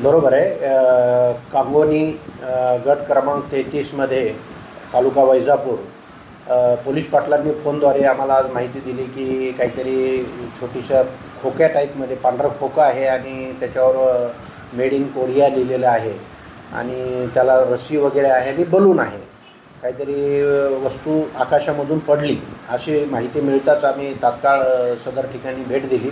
बरोबर आहे. कांगोनी गट क्रमांक 33मध्ये तालुका वैजापूर पोलीस पाटलांनी फोनद्वारे आम्हाला आज माहिती दिली की काहीतरी छोटीशा खोक्या टाईपमध्ये पांढरा खोका आहे आणि त्याच्यावर मेड इन कोरिया लिहिलेलं आहे आणि त्याला रस्सी वगैरे आहे आणि बलून आहे. काहीतरी वस्तू आकाशामधून पडली अशी माहिती मिळताच आम्ही तात्काळ सदर ठिकाणी भेट दिली.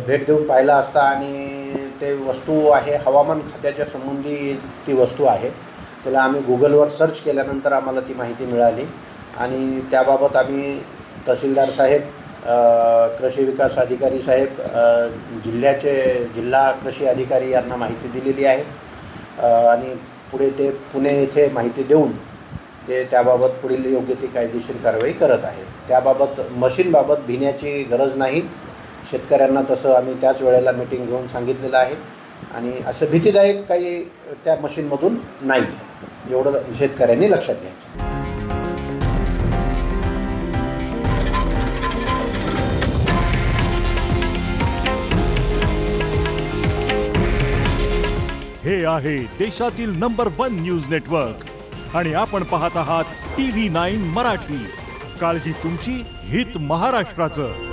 भेट देऊन पाहिला असता आणि ते वस्तू आहे हवामान खात्याच्या संबंधी ती वस्तू आहे. त्याला आम्ही गुगलवर सर्च केल्यानंतर आम्हाला ती माहिती मिळाली आणि त्याबाबत आम्ही तहसीलदार साहेब, कृषी विकास अधिकारी साहेब, जिल्हा कृषी अधिकारी यांना माहिती दिलेली आहे आणि पुढे ते पुणे येथे माहिती देऊन ते त्याबाबत पुढील योग्य ती कायदेशीर कारवाई करत आहेत. त्याबाबत मशीनबाबत भिण्याची गरज नाही. शेतकऱ्यांना तसं आम्ही त्याच वेळेला मीटिंग घेऊन सांगितलेलं आहे आणि असं भीतीदायक काही त्या मशीनमधून नाही आहे, एवढं शेतकऱ्यांनी लक्षात घ्यायचं. हे आहे देशातील नंबर 1 न्यूज नेटवर्क आणि आपण पाहत आहात TV9 मराठी. काळजी तुमची, हित महाराष्ट्राचं.